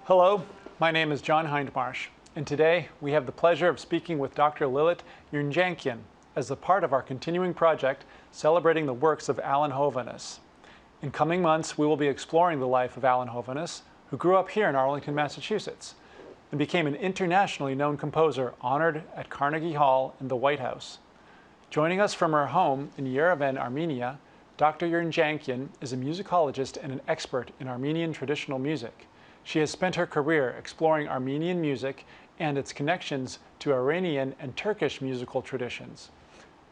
Hello, my name is John Hindmarsh, and today we have the pleasure of speaking with Dr. Lilith Yernjakyan as a part of our continuing project celebrating the works of Alan Hovhaness. In coming months, we will be exploring the life of Alan Hovhaness, who grew up here in Arlington, Massachusetts, and became an internationally known composer honored at Carnegie Hall and the White House. Joining us from her home in Yerevan, Armenia, Dr. Yernjakyan is a musicologist and an expert in Armenian traditional music. She has spent her career exploring Armenian music and its connections to Iranian and Turkish musical traditions.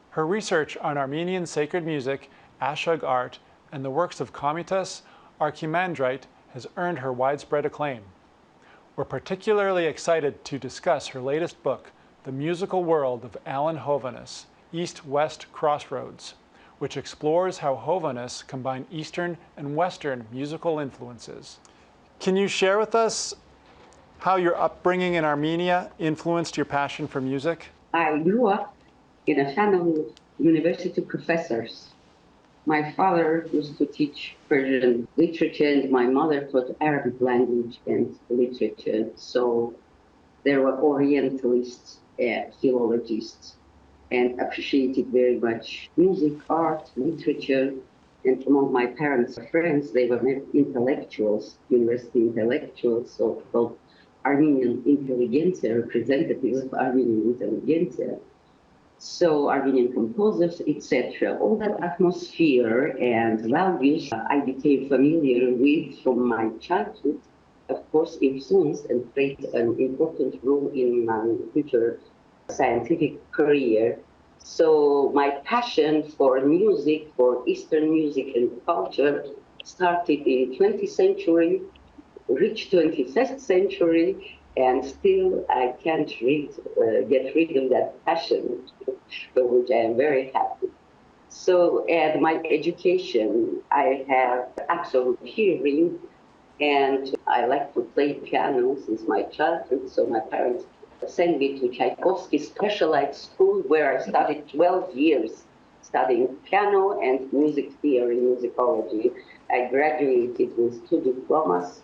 Her research on Armenian sacred music, Ashug art, and the works of Komitas Archimandrite has earned her widespread acclaim. We're particularly excited to discuss her latest book, The Musical World of Alan Hovhaness, East-West Crossroads, which explores how Hovhaness combined Eastern and Western musical influences. Can you share with us how your upbringing in Armenia influenced your passion for music? I grew up in a family of university professors. My father used to teach Persian literature, and my mother taught Arabic language and literature. So there were Orientalists and philologists, and appreciated very much music, art, literature. And among my parents' friends, they were intellectuals, university intellectuals, so-called Armenian intelligentsia, representatives of Armenian intelligentsia. So Armenian composers, etc. All that atmosphere and values I became familiar with from my childhood, of course, influenced and played an important role in my future scientific career. So my passion for music, for Eastern music and culture started in 20th century, reached 21st century, and still I can't get rid of that passion, for which I am very happy. So at my education, I have absolute hearing, and I like to play piano since my childhood, so my parents sent me to Tchaikovsky Specialized School, where I studied 12 years, studying piano and music theory, musicology. I graduated with 2 diplomas,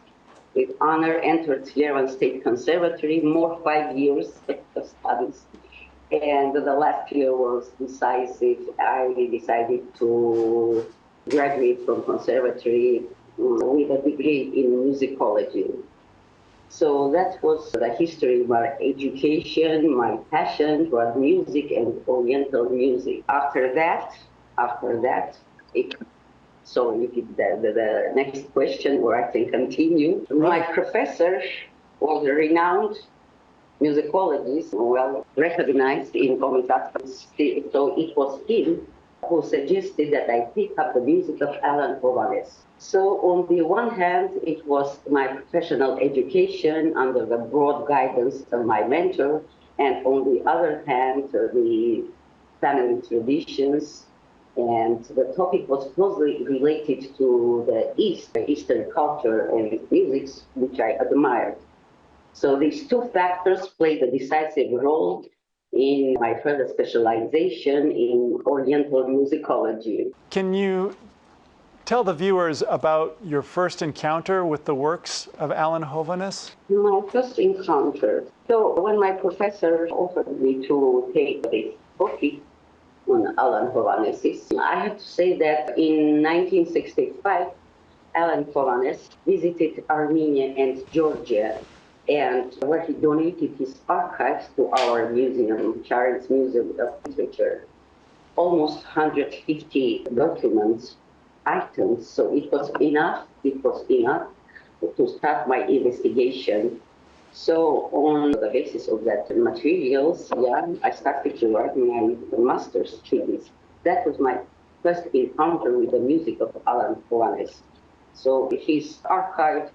with honor, entered Yerevan State Conservatory, more 5 years of studies. And the last year was decisive. I decided to graduate from conservatory with a degree in musicology. So that was the history of my education, my passion for music and Oriental music. After that, so if the next question, or I can continue. Right. My professor was a renowned musicologist, well recognized in Komitas, so it was him who suggested that I pick up the music of Alan Hovhaness. So on the one hand, it was my professional education under the broad guidance of my mentor, and on the other hand, the family traditions, and the topic was closely related to the Eastern culture and music, which I admired. So these two factors played a decisive role in my further specialization in Oriental musicology. Can you tell the viewers about your first encounter with the works of Alan Hovhaness? My first encounter. So when my professor offered me to take this topic on Alan Hovhaness, I have to say that in 1965, Alan Hovhaness visited Armenia and Georgia, and where he donated his archives to our museum, Children's Museum of Literature, almost 150 documents, items. So it was enough to start my investigation. So on the basis of that materials, I started to write my master's thesis. That was my first encounter with the music of Alan Hovhaness. So his archive,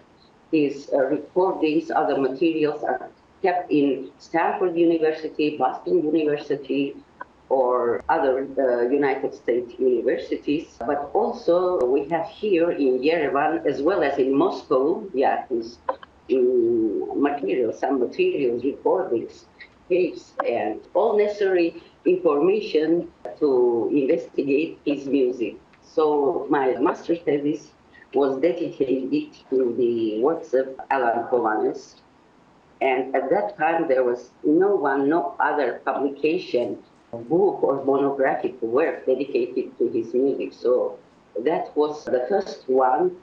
his recordings, other materials are kept in Stanford University, Boston University, or other United States universities. But also we have here in Yerevan, as well as in Moscow, his some materials, recordings, tapes, and all necessary information to investigate his music. So my master's thesis was dedicated to the works of Alan Hovhaness. And at that time, there was no other publication, book or monographic work dedicated to his music. So that was the first one,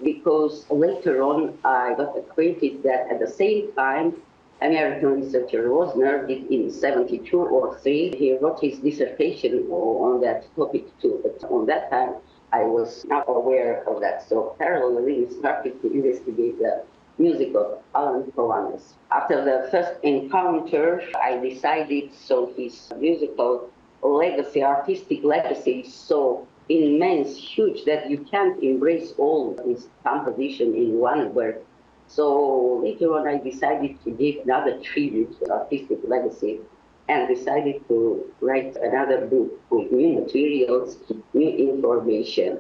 because later on I got acquainted that at the same time, American researcher Rosner did in 72 or 3, he wrote his dissertation on that topic too. But on that time, I was not aware of that. So parallelly, we started to investigate the music of Alan Hovhaness. After the first encounter, I decided, so his musical legacy, artistic legacy is so immense, huge, that you can't embrace all his composition in one work. So later on, I decided to give another tribute to artistic legacy and decided to write another book with new materials, new information.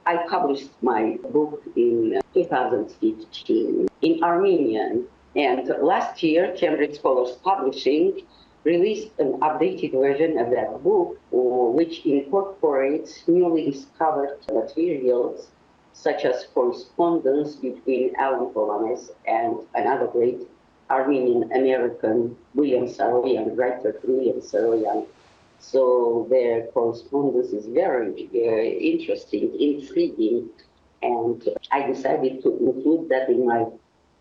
I published my book in 2015 in Armenian, and last year Cambridge Scholars Publishing released an updated version of that book, which incorporates newly discovered materials such as correspondence between Alan Hovhaness and another great Armenian-American William Saroyan, writer William Saroyan. So their correspondence is very interesting, intriguing, and I decided to include that in my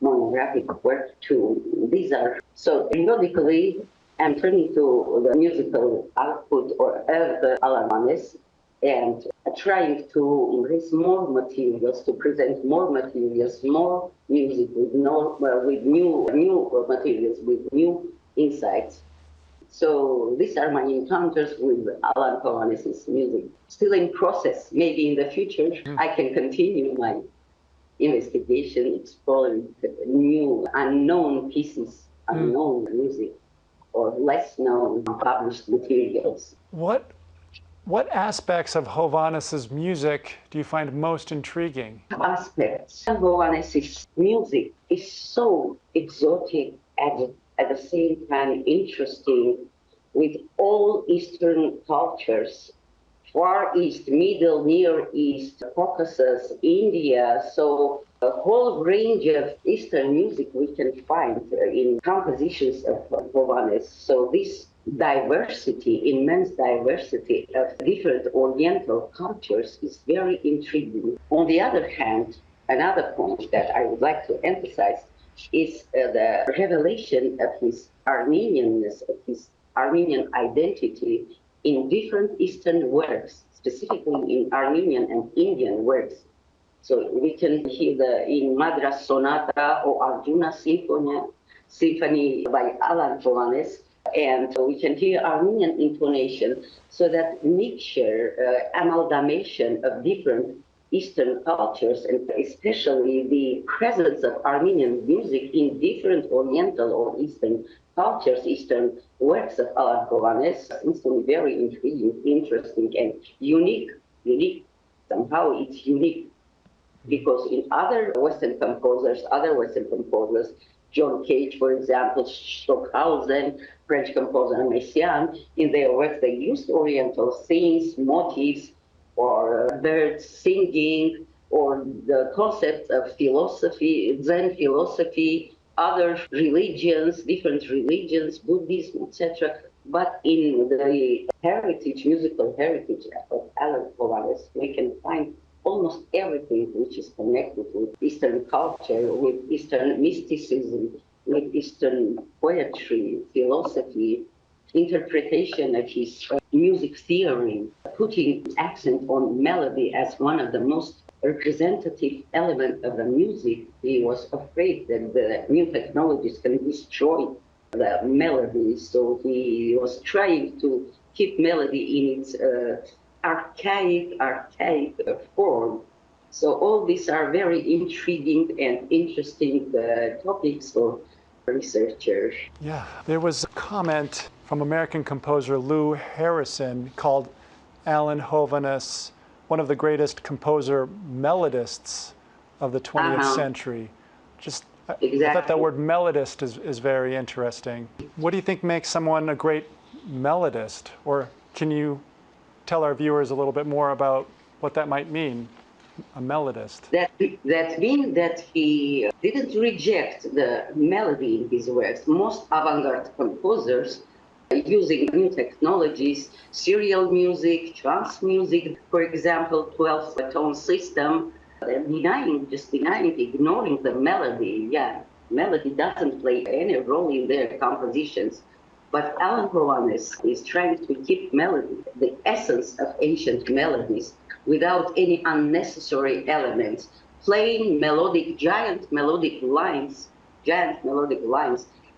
monographic work too. These are, so periodically I'm turning to the musical output of Alan Hovhaness and trying to embrace more materials, to present more materials, more music with new materials, with new insights. So these are my encounters with Alan Hovhaness's music. Still in process. Maybe in the future I can continue my investigation, exploring new, unknown pieces, unknown music, or less known published materials. What aspects of Hovhaness's music do you find most intriguing? Aspects of Hovhaness's music is so exotic and at the same time interesting, with all Eastern cultures, Far East, Middle, Near East, Caucasus, India. So a whole range of Eastern music we can find in compositions of Hovhaness. So this diversity, immense diversity of different Oriental cultures is very intriguing. On the other hand, another point that I would like to emphasize is the revelation of his Armenianness, of his Armenian identity in different Eastern works, specifically in Armenian and Indian works. So we can hear in Madras Sonata or Arjuna Symphony by Alan Hovhaness, and we can hear Armenian intonation. So that mixture, amalgamation of different Eastern cultures, and especially the presence of Armenian music in different Oriental or Eastern cultures, Eastern works of Alan Hovhaness, seems to me very intriguing, interesting, and unique. Somehow it's unique, because in other Western composers, John Cage, for example, Stockhausen, French composer Messiaen, in their works they used Oriental scenes, motifs, or birds singing, or the concept of philosophy, Zen philosophy, other religions, different religions, Buddhism, etc. But in the heritage, musical heritage of Alan Hovhaness, we can find almost everything which is connected with Eastern culture, with Eastern mysticism, with Eastern poetry, philosophy, interpretation of his music theory, putting accent on melody as one of the most representative elements of the music. He was afraid that the new technologies can destroy the melody, so he was trying to keep melody in its archaic form. So all these are very intriguing and interesting topics for researchers. Yeah, there was a comment from American composer Lou Harrison called Alan Hovhaness one of the greatest composer melodists of the 20th century. Just, exactly. I thought that word melodist is very interesting. What do you think makes someone a great melodist? Or can you tell our viewers a little bit more about what that might mean? a melodist. That means that he didn't reject the melody in his works. Most avant-garde composers using new technologies, serial music, trance music, for example, 12-tone system, ignoring the melody. Yeah, melody doesn't play any role in their compositions. But Alan Hovhaness is trying to keep melody, the essence of ancient melodies, without any unnecessary elements, playing giant melodic lines,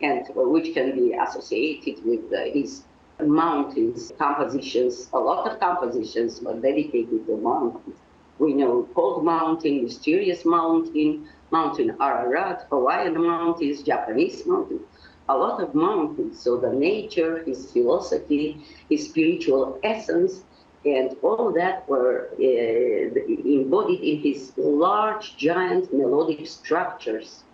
and which can be associated with his mountains, compositions. A lot of compositions are dedicated to mountains. We know Cold Mountain, Mysterious Mountain, Mountain Ararat, Hawaiian Mountains, Japanese Mountains, a lot of mountains. So the nature, his philosophy, his spiritual essence, and all that were embodied in his large, giant melodic structures.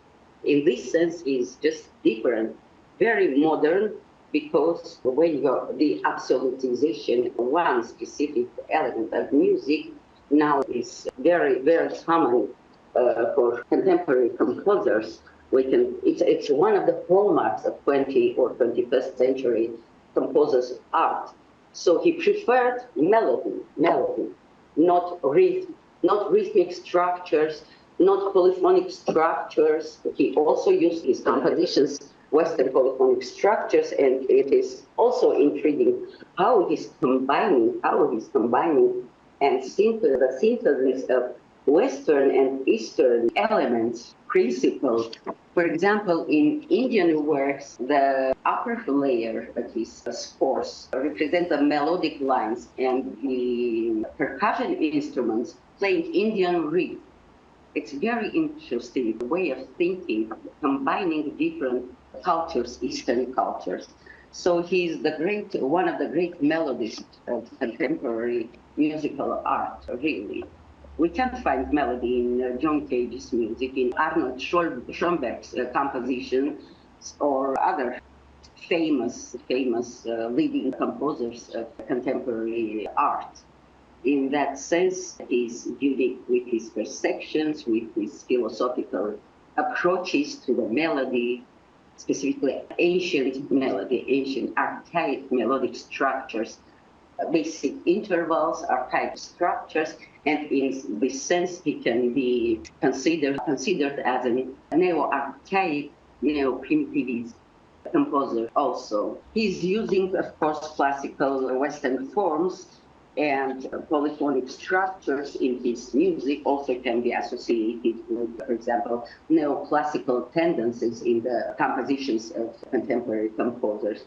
In this sense, he's just different, very modern, because when you have the absolutization of one specific element of music, now is very, very common for contemporary composers. It's one of the hallmarks of 20th or 21st century composers' art. So he preferred melody, not rhythmic structures, not polyphonic structures. He also used his compositions Western polyphonic structures, and it is also intriguing how he's combining and the synthesis of Western and Eastern elements, principles. For example, in Indian works, the upper layer of his scores represent the melodic lines, and the percussion instruments playing Indian rhythm. It's very interesting way of thinking, combining different cultures, Eastern cultures. So he's one of the great melodists of contemporary musical art, really. We can't find melody in John Cage's music, in Arnold Schoenberg's compositions, or other famous leading composers of contemporary art. In that sense, he's unique with his perceptions, with his philosophical approaches to the melody, specifically ancient melody, ancient archaic melodic structures, basic intervals, archaic structures, and in this sense, he can be considered as a neo-archaic, neo-primitivist composer also. He's using, of course, classical Western forms, and polyphonic structures in his music also can be associated with, for example, neoclassical tendencies in the compositions of contemporary composers.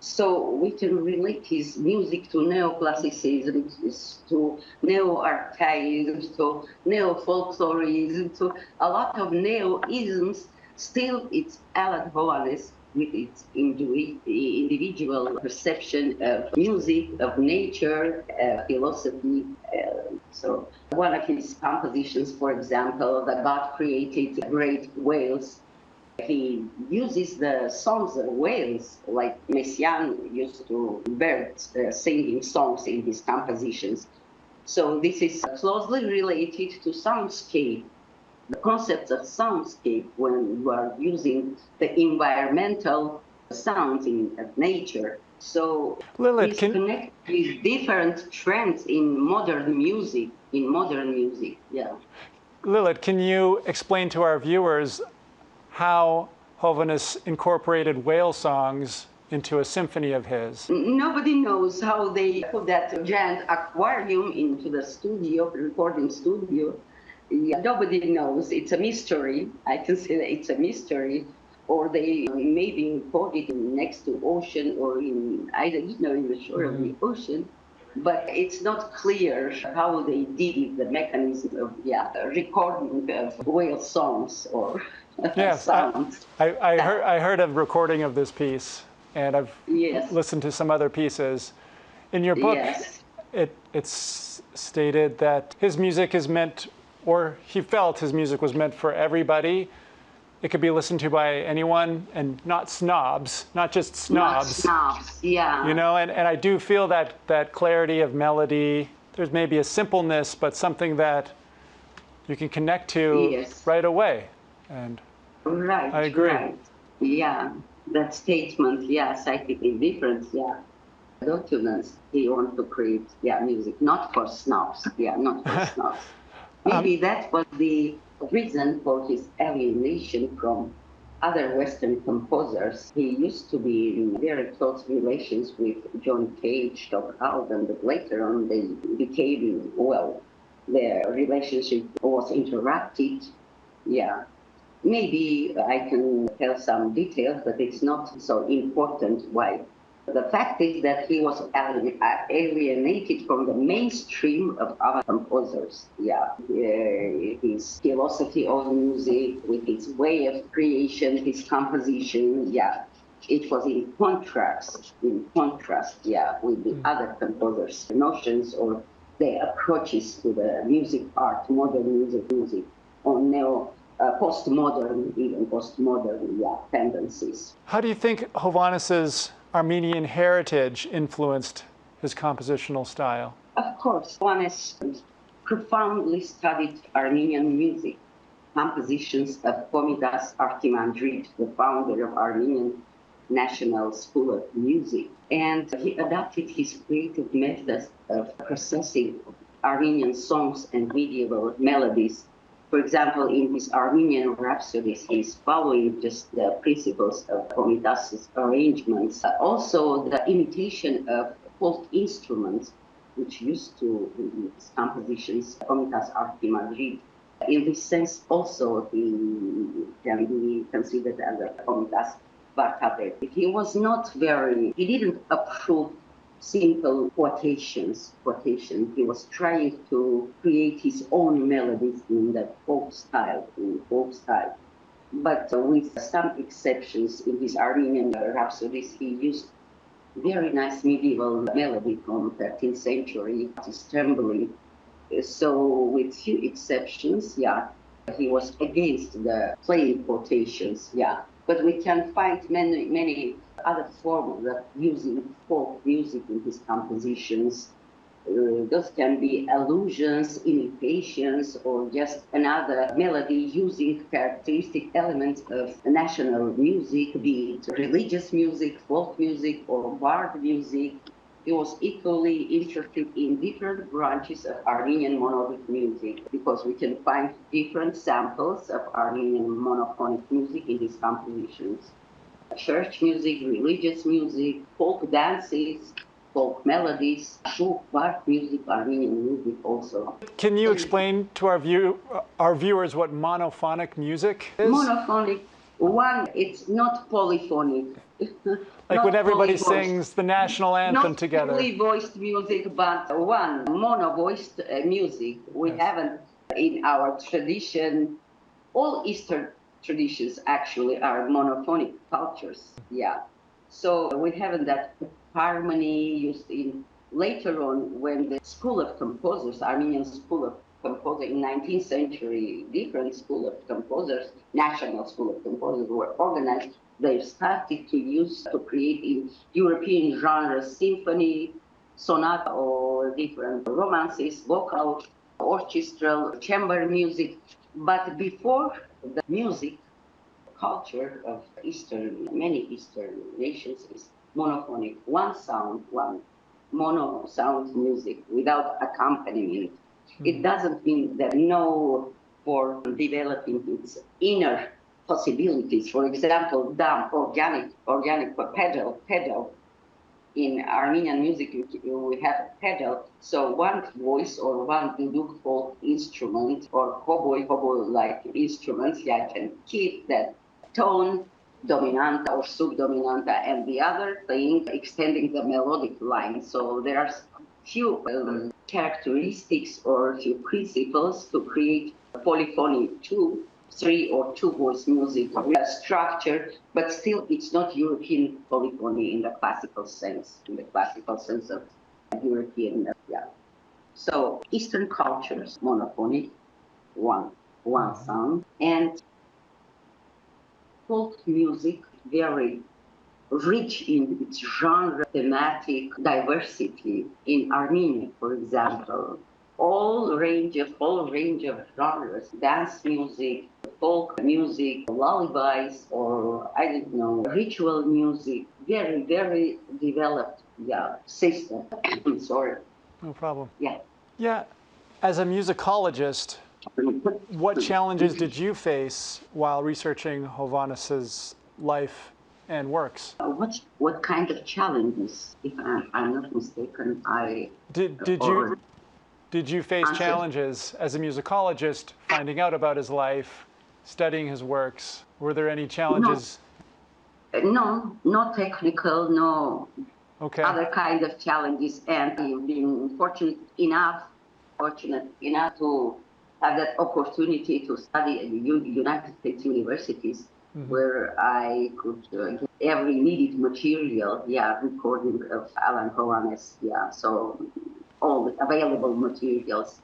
So we can relate his music to neoclassicism, to neo-archaism, to neo-folklorism, to a lot of neo-isms. Still, it's Alan Hovhaness with its individual perception of music, of nature, philosophy. So one of his compositions, for example, that God created great whales, he uses the songs of whales, like Messiaen used to birds singing songs in his compositions. So this is closely related to soundscape. The concept of soundscape, when you are using the environmental sounds of nature. So Lilith, connect with different trends in modern music. Yeah. Lilith, can you explain to our viewers how Hovhaness incorporated whale songs into a symphony of his? Nobody knows how they put that giant aquarium into the recording studio. Yeah, nobody knows. It's a mystery. I can say that it's a mystery. Or they maybe recorded next to ocean or in the shore of the ocean. But it's not clear how they did it, the mechanism of recording of whale songs or sounds. I heard of recording of this piece, and I've listened to some other pieces. In your book, it's stated that his music is meant, or he felt his music was meant for everybody. It could be listened to by anyone, and not snobs, not just snobs. Not snobs, yeah. And I do feel that clarity of melody. There's maybe a simpleness, but something that you can connect to Yes. right away. And Right. I agree. Right. Yeah. That statement. Yeah. Psychic indifference. Yeah. Documents he want to create. Yeah. Music, not for snobs. Yeah. Not for snobs. Maybe that was the reason for his alienation from other Western composers. He used to be in very close relations with John Cage, Tom Alden, but later on they became, well, their relationship was interrupted. Yeah. Maybe I can tell some details, but it's not so important why. The fact is that he was alienated from the mainstream of other composers. Yeah, his philosophy of music, with his way of creation, his composition. Yeah, it was in contrast. Yeah, with the other composers' notions or their approaches to the music art, modern music, or postmodern, even postmodern, yeah, tendencies. How do you think Hovhaness's Armenian heritage influenced his compositional style? Of course, Hovhaness profoundly studied Armenian music, compositions of Komitas Archimandrit, the founder of Armenian National School of Music, and he adapted his creative methods of processing Armenian songs and medieval melodies. For example, in his Armenian rhapsodies, he's following just the principles of Komitas' arrangements. Also, the imitation of folk instruments, which used to, in his compositions, Komitas Archimandrit. In this sense, also, he can be considered as a Komitas Vartabet. He didn't approve simple quotations. He was trying to create his own melodies in the folk style, But with some exceptions, in his Armenian rhapsodies, he used very nice medieval melody from 13th century, it's trembling. So with few exceptions, yeah, he was against the plain quotations, yeah. But we can find many other forms of using folk music in his compositions. Those can be allusions, imitations, or just another melody using characteristic elements of national music, be it religious music, folk music, or bard music. He was equally interested in different branches of Armenian monodic music because we can find different samples of Armenian monophonic music in his compositions. Church music, religious music, folk dances, folk melodies, shuk, bark music, Armenian music also. Can you explain to our viewers what monophonic music is? Monophonic, one, it's not polyphonic. Like when everybody sings the national anthem together. Not fully voiced music, but one mono-voiced music. We haven't in our tradition. All Eastern traditions actually are monophonic cultures. Yeah. So we haven't that harmony used in later on when the school of composers, Armenian school of composers in 19th century, different school of composers, national school of composers were organized. They started to create in European genres, symphony, sonata, or different romances, vocal, orchestral, chamber music. But before the music culture of many Eastern nations is monophonic, one sound, one mono sound music without accompaniment. It doesn't mean that no for developing its inner possibilities. For example, dam, organic pedal. In Armenian music, we have a pedal. So one voice or one duduk folk instrument or hobo-like instruments, yeah, can keep that tone dominanta or subdominanta, and the other thing extending the melodic line. So there are few characteristics or few principles to create polyphony three or two voice music structure, but still it's not European polyphony in the classical sense, of European, yeah. So Eastern cultures, monophonic, one sound, and folk music, very rich in its genre, thematic diversity. In Armenia, for example, all range of genres, dance music, folk music, lullabies, or I don't know, ritual music. Very, very developed, yeah, system. Sorry. No problem. Yeah. Yeah, as a musicologist, what challenges did you face while researching Hovhaness's life and works? What kind of challenges? If I'm not mistaken, I Did you already did you face answered. challenges as a musicologist finding out about his life, studying his works? Were there any No, challenges? no technical, no Okay. other kind of challenges, and I've been fortunate enough to have that opportunity to study at the United States universities, Hmm. where I could get every needed material, yeah, recording of Alan Hovhaness, yeah, so all the available materials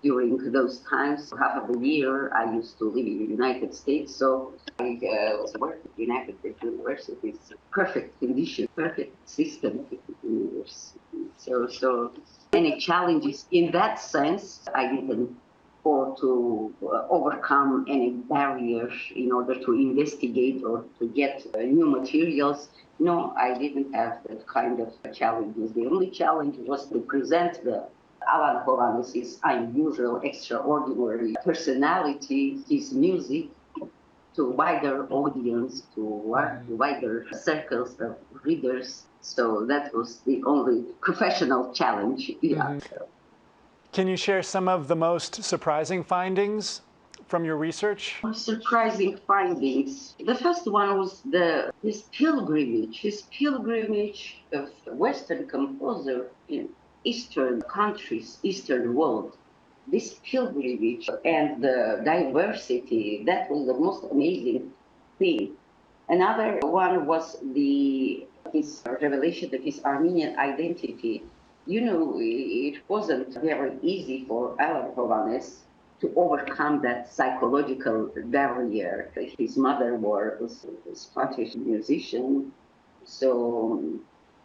during those times. Half of the year I used to live in the United States, so I was working at United States universities. Perfect condition, perfect system of university. So any challenges in that sense, I didn't or to overcome any barriers in order to investigate or to get new materials. No, I didn't have that kind of challenges. The only challenge was to present the Alan Hovhaness's unusual, extraordinary personality, his music, to wider audience, to wider circles of readers. So that was the only professional challenge. Yeah. Hmm. Can you share some of the most surprising findings from your research? Surprising findings. The first one was his pilgrimage of Western composer in Eastern countries, Eastern world. This pilgrimage and the diversity, that was the most amazing thing. Another one was his revelation of his Armenian identity. You know, it wasn't very easy for Alan Hovhaness to overcome that psychological barrier. His mother was a Scottish musician, so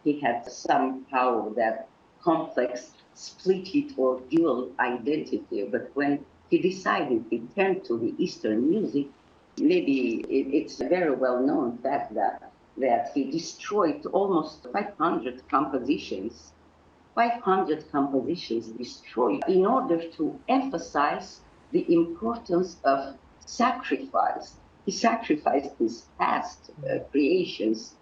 he had somehow that complex split it or dual identity. But when he decided he turned to the Eastern music, maybe it's a very well known fact that he destroyed almost 500 compositions. 500 compositions destroyed in order to emphasize the importance of sacrifice. He sacrificed his past creations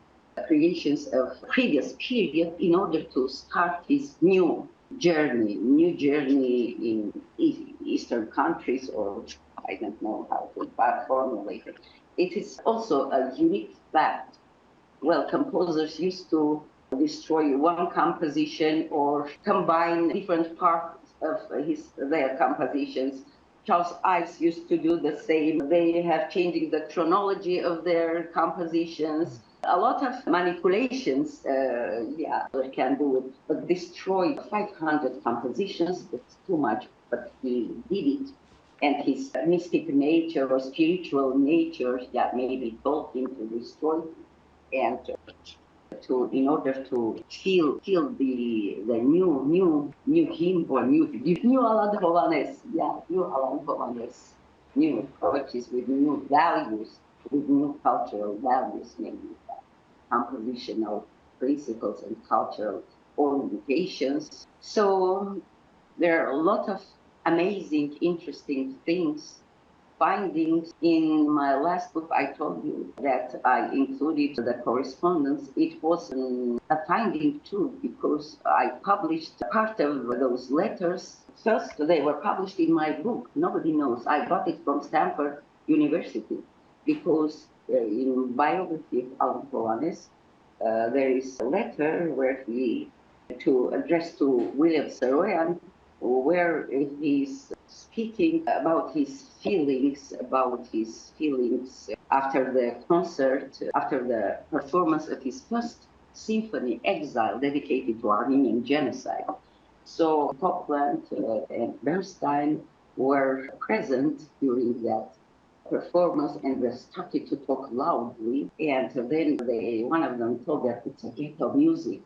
of previous period in order to start his new journey in Eastern countries, or I don't know how to formulate it. It is also a unique fact. Well, composers used to destroy one composition or combine different parts of their compositions. Charles Ives used to do the same. They have changing the chronology of their compositions. A lot of manipulations, yeah, they can do it, but destroy 500 compositions, that's too much, but he did it. And his mystic nature or spiritual nature, yeah, maybe told him to destroy and to in order to feel the new him or new Alan Hovhaness, yeah, new Alan Hovhaness, new poetry with new values, with new cultural values, maybe compositional principles and cultural orientations. So there are a lot of amazing, interesting things findings. In my last book, I told you that I included the correspondence. It was a finding too, because I published part of those letters. First, they were published in my book. Nobody knows. I got it from Stanford University because in biography of Alan Hovhaness, there is a letter where he to address to William Saroyan, where he's speaking about his feelings after the concert, after the performance of his first symphony, Exile, dedicated to Armenian genocide. So Copland and Bernstein were present during that performance, and they started to talk loudly. And then one of them told that it's a ghetto music.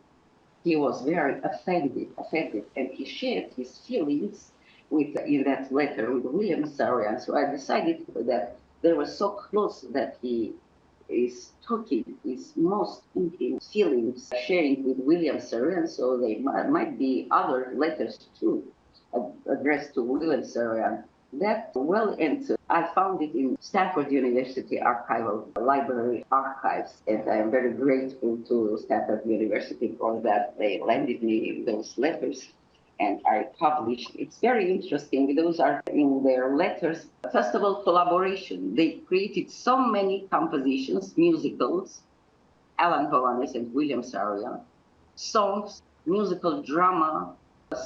he was very offended, and he shared his feelings in that letter with William Sarian. So I decided that they were so close that he is talking his most intimate feelings, sharing with William Sarian. So they might be other letters too addressed to William Sarian. That well, and I found it in Stanford University Archival Library archives, and I'm very grateful to Stanford University for that. They lended me those letters, and I published. It's very interesting. Those are in their letters. First of all, collaboration. They created so many compositions, musicals, Alan Hovhaness and William Sarian, songs, musical drama,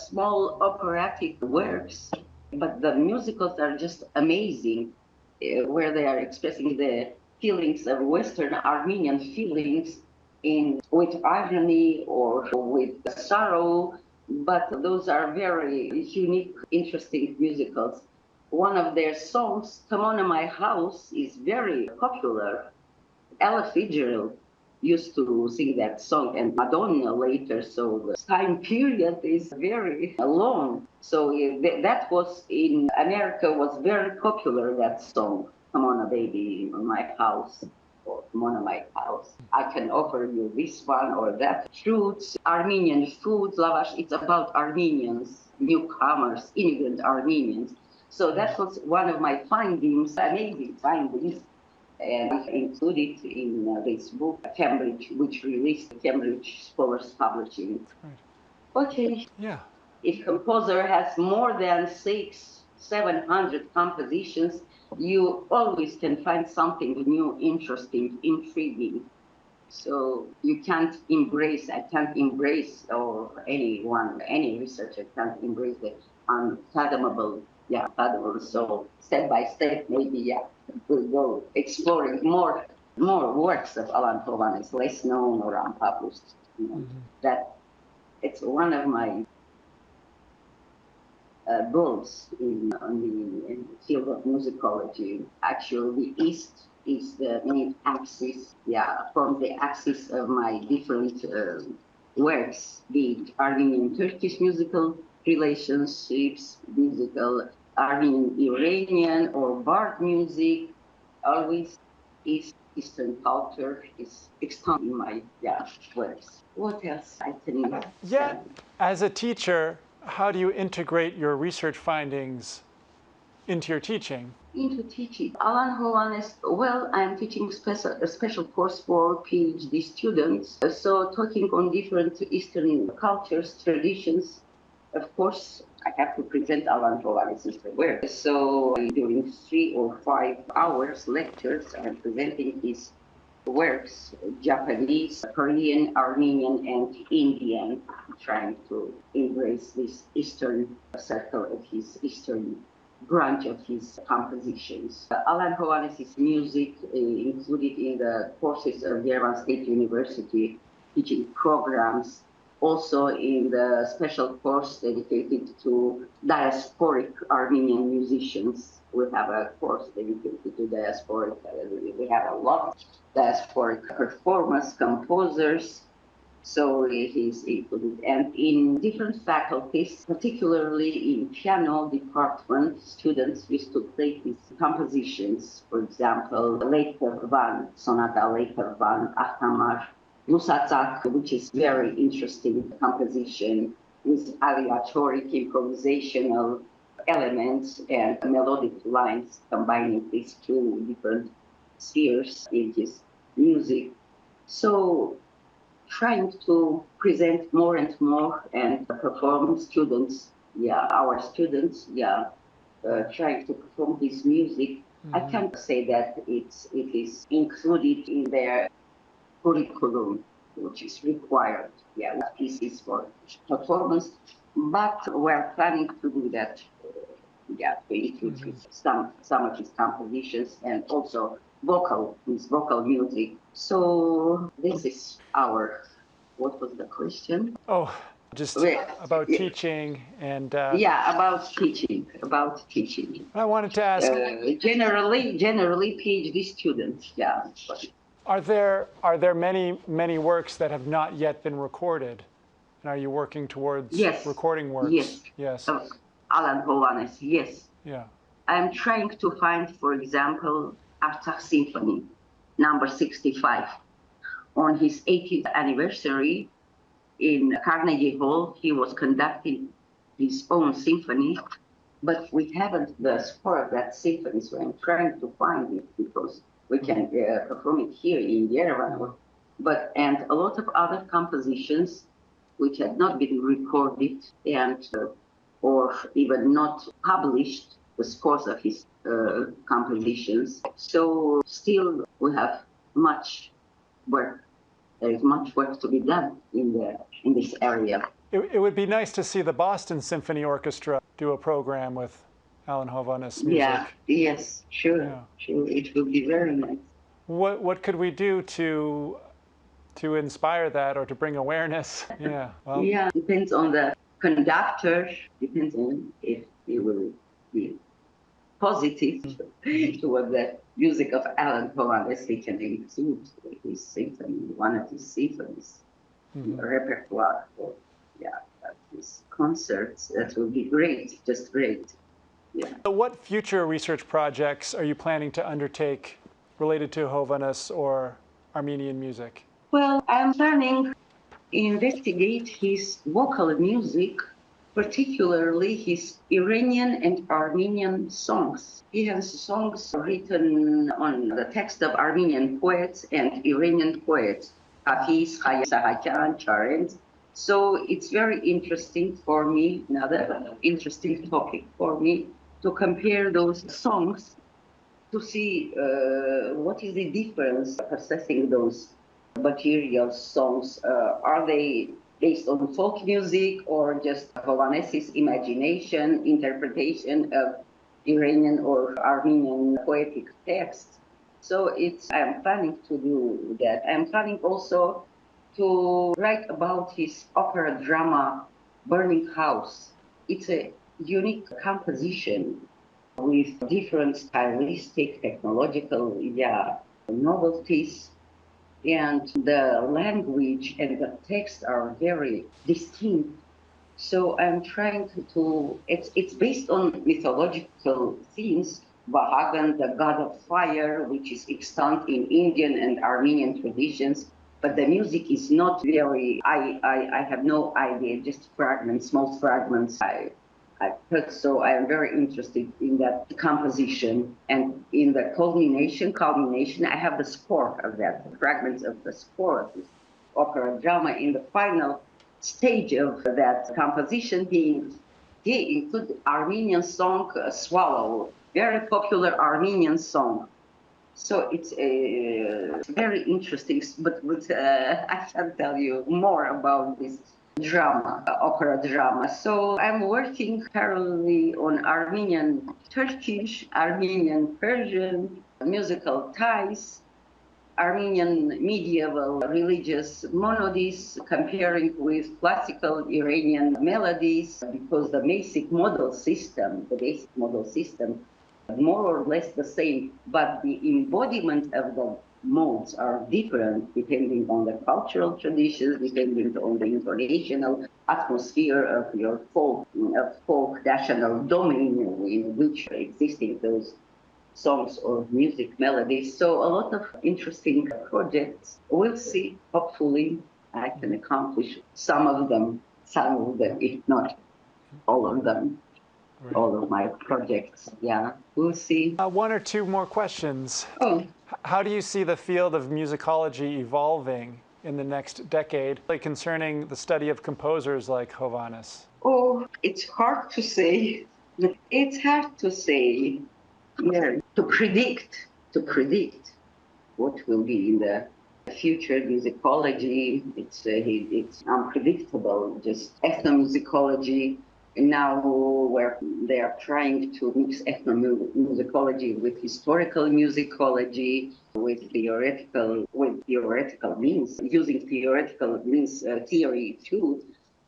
small operatic works, but the musicals are just amazing, where they are expressing the feelings of Western Armenian feelings with irony or with sorrow, but those are very unique, interesting musicals. One of their songs, Come On to My House, is very popular. Ella Fitzgerald used to sing that song, and Madonna later, so the time period is very long. So that was in America, was very popular, that song, Come On a Baby in My House, or Come On to My House. I can offer you this one or that. Fruits, Armenian food, lavash, it's about Armenians, newcomers, immigrant Armenians. So that was one of my findings, amazing findings, and I included in this book, Cambridge, which released Cambridge Scholars Publishing. Right. Okay. Yeah. If composer has more than 700 compositions, you always can find something new, interesting, intriguing. So you can't embrace, I can't embrace, or anyone, any researcher can't embrace the unfathomable. Yeah, fathomable. So step by step, maybe, yeah, we'll go exploring more works of Alan Hovhaness, less known or unpublished. That it's one of my goals in the field of musicology. Actually, the East is the main axis, from the axis of my different works, be it Armenian-Turkish musical relationships, musical Armenian-Iranian or Bard music, always Eastern culture is extant in my works. What else I can say? As a teacher, how do you integrate your research findings into your teaching? Into teaching. Alan Hovhaness, well, I'm teaching a special course for PhD students. So talking on different Eastern cultures, traditions, of course, I have to present Alan Hovhaness's work. So during 3 or 5 hours lectures, I'm presenting his works, Japanese, Korean, Armenian, and Indian, trying to embrace this Eastern circle of his Eastern branch of his compositions. Alan Hovhaness's music included in the courses of Yerevan State University teaching programs, also in the special course dedicated to diasporic Armenian musicians. We have a course dedicated to diasporic, we have a lot of diasporic performers, composers, so he's included. And in different faculties, particularly in piano department, students used to play his compositions. For example, Later Van, Sonata Later Van, Ahtamar, Musatzak, which is very interesting composition with aleatoric improvisational elements and melodic lines, combining these two different spheres in his music. So trying to present more and more and perform students, our students, trying to perform his music. I can't say that it is included in their curriculum, which is required, pieces for performance, but we're planning to do that, to include some of his compositions and also vocal music. So this is what was the question? Oh, just about teaching and... about teaching. I wanted to ask... generally PhD students, Are there many works that have not yet been recorded And are you working towards Yes, recording works? yes. Yes. Alan Hovhaness, yes. Yeah. I'm trying to find, for example, Artsakh Symphony, number 65. On his 80th anniversary in Carnegie Hall, he was conducting his own symphony, but we haven't the score of that symphony, so I'm trying to find it because we can perform it here in Yerevan. And a lot of other compositions which had not been recorded and or even not published, the scores of his compositions. So still we have much work. There is much work to be done in this area. It would be nice to see the Boston Symphony Orchestra do a program with Alan Hovhaness music. Yeah, yes, sure, Yeah. sure. It would be very nice. What could we do to inspire that or to bring awareness? Yeah. Well, yeah, depends on the conductor, depends on if he will be positive toward the music of Alan Hovhaness. He can include his symphony, one of his symphonies, repertoire for his concerts. That would be great, just great. Yeah. So what future research projects are you planning to undertake related to Hovhaness or Armenian music? Well, I'm planning to investigate his vocal music, particularly his Iranian and Armenian songs. He has songs written on the text of Armenian poets and Iranian poets, Hafiz, Yernjakyan, Charent. So it's very interesting for me, another interesting topic for me, to compare those songs to see what is the difference assessing those material songs. Are they based on folk music or just Hovhaness's imagination, interpretation of Iranian or Armenian poetic texts? So I'm planning to do that. I'm planning also to write about his opera drama, Burning House. It's a unique composition with different stylistic, technological novelties. And the language and the text are very distinct. So I'm trying it's based on mythological themes. Vahagan, the god of fire, which is extant in Indian and Armenian traditions. But the music is not very, I have no idea, just fragments, small fragments. I heard, so I am very interested in that composition. And in the culmination, I have the score of that, the fragments of the score of this opera drama. In the final stage of that composition, he included Armenian song, Swallow, very popular Armenian song. So it's very interesting, but I can tell you more about this drama, opera drama. So I'm working parallelly on Armenian Turkish, Armenian Persian musical ties, Armenian medieval religious monodies, comparing with classical Iranian melodies, because the basic model system, more or less the same, but the embodiment of the modes are different depending on the cultural traditions, depending on the international atmosphere of your folk national domain in which are existing those songs or music melodies. So a lot of interesting projects. We'll see. Hopefully I can accomplish some of them, if not all of them. Right. All of my projects, yeah. We'll see. One or two more questions. Oh. How do you see the field of musicology evolving in the next decade, like concerning the study of composers like Hovhaness? Oh, it's hard to say. It's hard to say. Yeah, to predict what will be in the future musicology. It's unpredictable. Just ethnomusicology. Now, where they are trying to mix ethnomusicology with historical musicology, with theoretical means, using theoretical means theory too.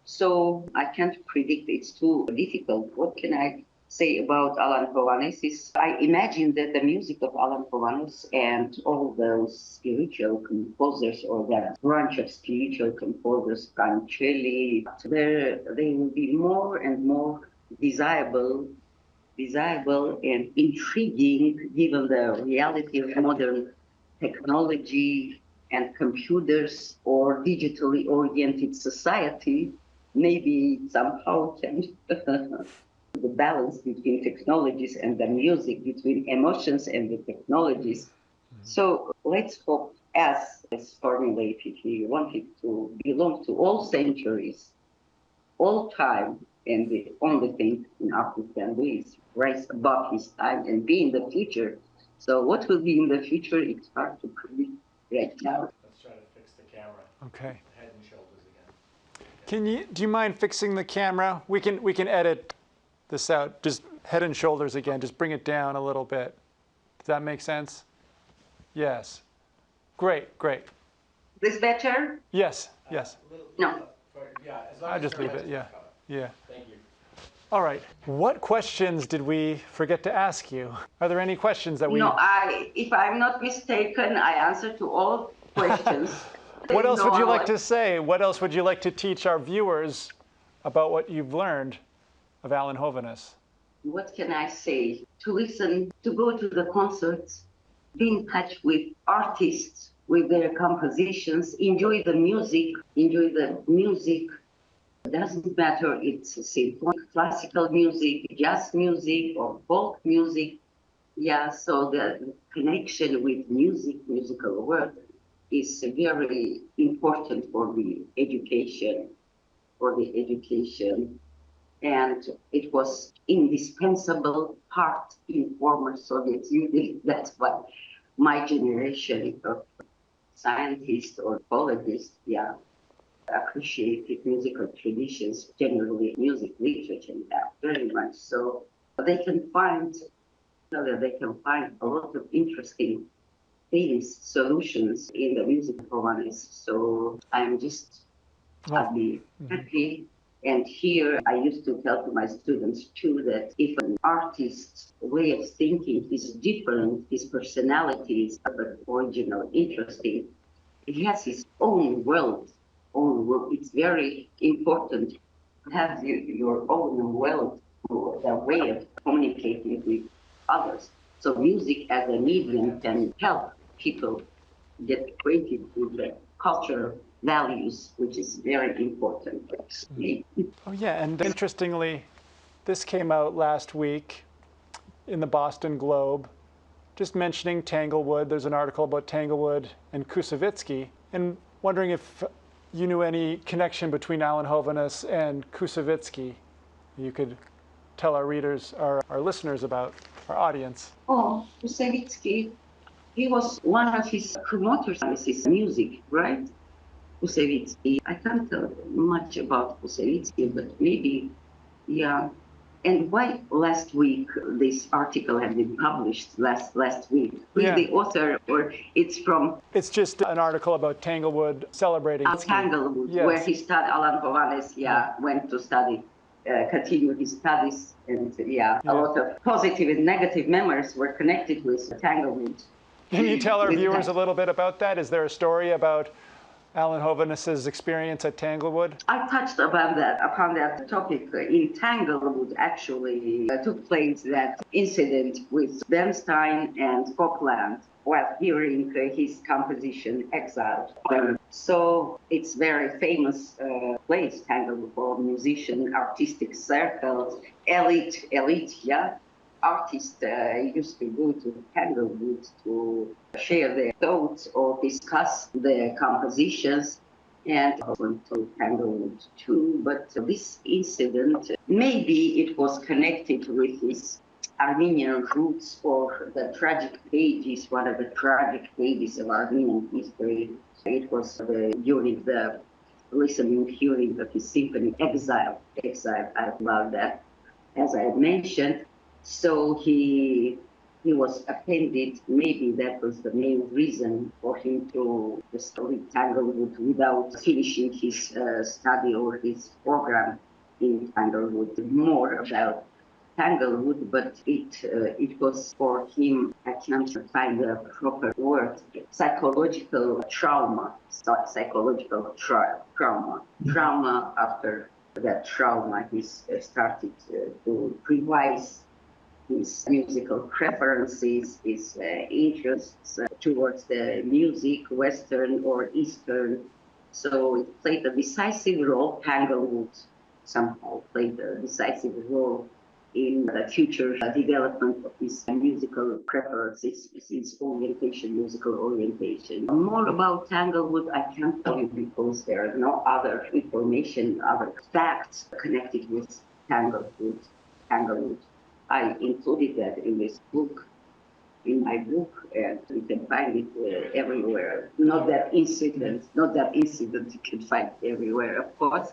So I can't predict. It's too difficult. What can I say about Alan Hovhaness is I imagine that the music of Alan Hovhaness and all those spiritual composers or that branch of spiritual composers, Cancelli, they will be more and more desirable and intriguing given the reality of modern technology and computers or digitally oriented society. Maybe somehow can the balance between technologies and the music, between emotions and the technologies. So let's hope, as formulated, he wanted to belong to all centuries, all time, and the only thing in Africa can do is rise above his time and be in the future. So what will be in the future, it's hard to predict right now. Let's try to fix the camera. Okay. Head and shoulders again. Do you mind fixing the camera? We can edit this out. Just head and shoulders again. Just bring it down a little bit. Does that make sense? Yes. Great. This better? Yes. No. Yeah, as long I'll as just the leave rest it. is Yeah. covered. Yeah. Thank you. All right. What questions did we forget to ask you? Are there any questions that we... No, if I'm not mistaken, I answer to all questions. What else would you like to say? What else would you like to teach our viewers about what you've learned of Alan Hovhaness? What can I say? To listen, to go to the concerts, be in touch with artists, with their compositions, enjoy the music. It doesn't matter, it's symphonic, classical music, jazz music, or folk music. Yeah, so the connection with musical world is very important for the education, and it was indispensable part in former Soviet Union. That's what my generation of scientists or biologists, appreciated musical traditions, generally music literature, very much. So they can find a lot of interesting things, solutions in the music performance. So I'm just happy. And here I used to tell to my students too that if an artist's way of thinking is different, his personality is original, interesting, he has his own world. It's very important to have your own world, the way of communicating with others. So music as a medium can help people get acquainted with the cultural values, which is very important for me. Oh yeah, and interestingly, this came out last week in the Boston Globe, just mentioning Tanglewood. There's an article about Tanglewood and Kusevitsky, and wondering if you knew any connection between Alan Hovhaness and Kusevitsky. You could tell our readers, our listeners about, our audience. Oh, Kusevitsky, he was one of his promoters of his music, right? Kusevitsky. I can't tell much about Kusevitsky, but maybe, yeah. And why last week this article had been published last week? Who is the author, or it's from? It's just an article about Tanglewood celebrating. Tanglewood, yes. Where he studied. Alan Hovhaness, went to study, continue his studies, and a lot of positive and negative memories were connected with Tanglewood. Can you tell our viewers a little bit about that? Is there a story about Alan Hovhaness's experience at Tanglewood? I touched upon that topic. In Tanglewood, actually, took place that incident with Bernstein and Copland while hearing his composition Exile. So it's very famous place, Tanglewood, for musician, artistic circles, elite, artists used to go to Tanglewood to share their thoughts or discuss their compositions, and I went to Tanglewood too. But this incident, maybe it was connected with his Armenian roots or the tragic pages, one of the tragic pages of Armenian history. It was during the hearing of his symphony Exile. I love that, as I mentioned. So he was offended. Maybe that was the main reason for him to just leave Tanglewood without finishing his study or his program in Tanglewood. More about Tanglewood, but it was for him, I can't find the proper word, psychological trauma, trauma after that trauma, he started to revise his musical preferences, his interests towards the music, Western or Eastern. So it played a decisive role. Tanglewood somehow played a decisive role in the future development of his musical preferences, his orientation, musical orientation. More about Tanglewood, I can't tell you because there are no other information, other facts connected with Tanglewood. I included that in this book, in my book, and you can find it everywhere. Not that incident you can find everywhere, of course.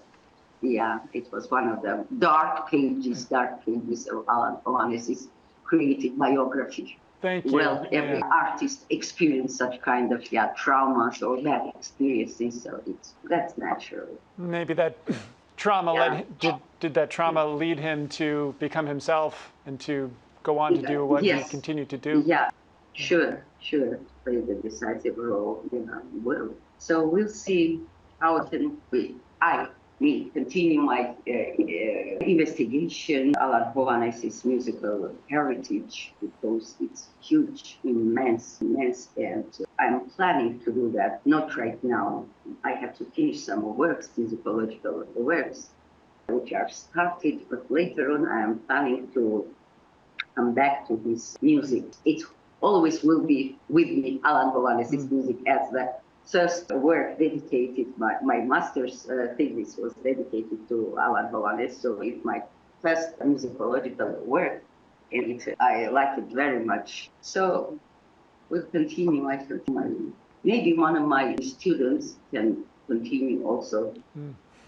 Yeah, it was one of the dark pages of Alan Hovhaness' creative biography. Thank you. Well, every artist experienced such kind of traumas or bad experiences, so that's natural. Maybe that trauma did that trauma lead him to become himself and to go on to do what he continued to do? Yeah, sure. Played a decisive role, Well, so we'll see how can me continue my investigation Alan Hovhaness' musical heritage, because it's huge, immense, and I'm planning to do that, not right now. I have to finish some works, musicological works, which are started, but later on I am planning to come back to his music. It always will be with me, Alan Hovhaness' music, as the first work dedicated, my master's thesis was dedicated to Alan Hovhaness, so it's my first musicological work, and I like it very much. So we'll continue. I think maybe one of my students can continue also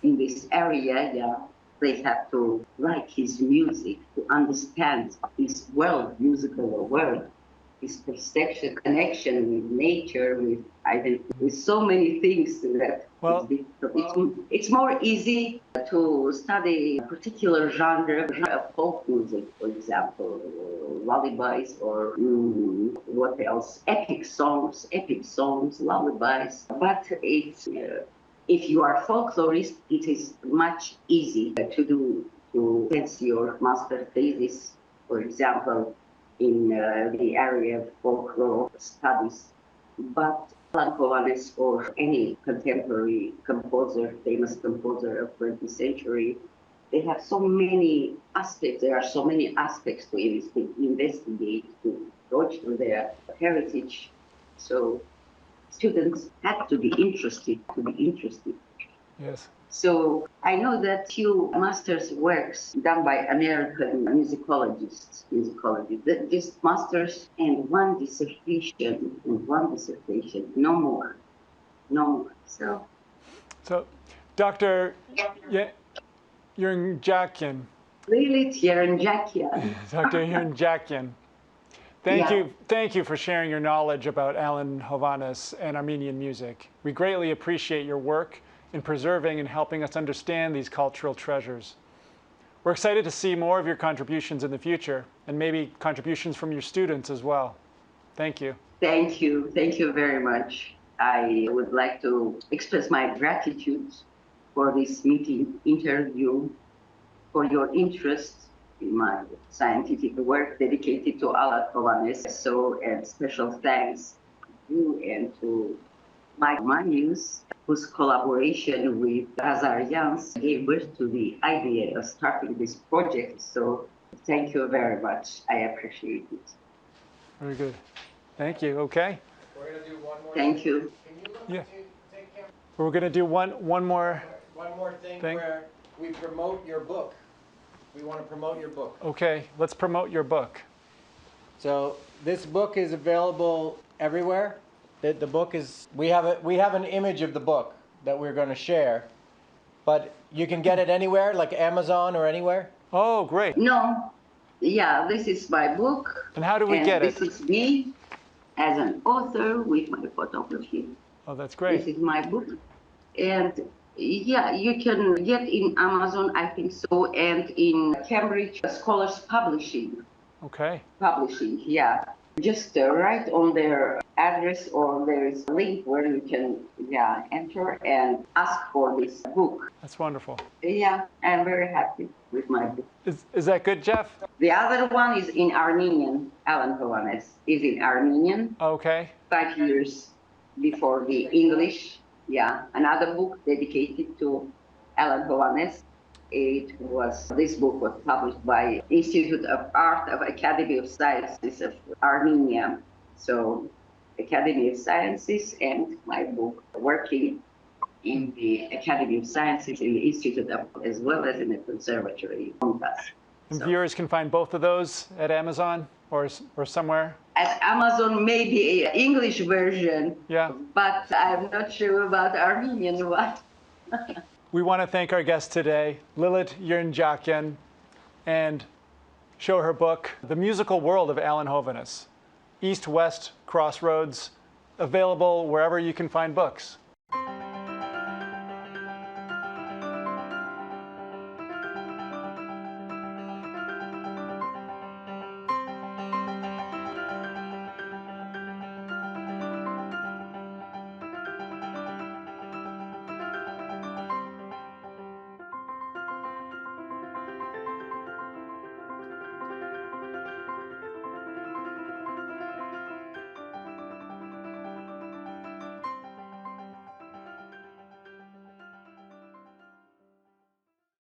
in this area. Yeah, they have to like his music to understand his musical world. His perception, connection with nature, with so many things that it's more easy to study a particular genre of folk music, for example, lullabies or what else? Epic songs, lullabies. But if you are folklorist, it is much easier to sense your master thesis, for example, in the area of folklore studies. But Alan Hovhaness or any contemporary composer, famous composer of 20th century, they have so many aspects. There are so many aspects to investigate, to go through their heritage. So students have to be interested. Yes. So I know that few master's works done by American musicologists, just masters and one dissertation, no more. So Dr. Yernjakyan. Really, Yernjakyan. Dr. Yernjakyan. Thank you for sharing your knowledge about Alan Hovhaness and Armenian music. We greatly appreciate your work in preserving and helping us understand these cultural treasures. We're excited to see more of your contributions in the future, and maybe contributions from your students as well. Thank you. Thank you very much. I would like to express my gratitude for this interview, for your interest in my scientific work dedicated to Alan Hovhaness. And special thanks to you and to Mike Manius, whose collaboration with Azarians gave birth to the idea of starting this project. So thank you very much. I appreciate it. Very good. Thank you. Okay. We're going to do one more Thank thing. you. Can you look take camera? We're going to do one more thing where we promote your book. We want to promote your book. Okay, let's promote your book. So this book is available everywhere. The book is, we have an image of the book that we're going to share, but you can get it anywhere, like Amazon or anywhere? Oh, great. No, yeah, this is my book. And how do we get it? This is me as an author with my photography. Oh, that's great. This is my book. And Yeah, you can get in Amazon, I think so, and in Cambridge Scholars Publishing. Okay. Publishing, yeah. Just write on their address, or there is a link where you can, yeah, enter and ask for this book. That's wonderful. Yeah, I'm very happy with my book. Is that good, Jeff? The other one is in Armenian. Alan Hovhaness is in Armenian. Okay. 5 years before the English. Yeah, another book dedicated to Alan Hovhaness. This book was published by Institute of Art of Academy of Sciences of Armenia. So Academy of Sciences and my book working in the Academy of Sciences in the Institute of, as well as in the conservatory on us. And viewers can find both of those at Amazon or somewhere? At Amazon, maybe an English version, Yeah. but I'm not sure about Armenian one. We want to thank our guest today, Lilit Yernjakyan, and show her book, The Musical World of Alan Hovhaness, East-West Crossroads, available wherever you can find books.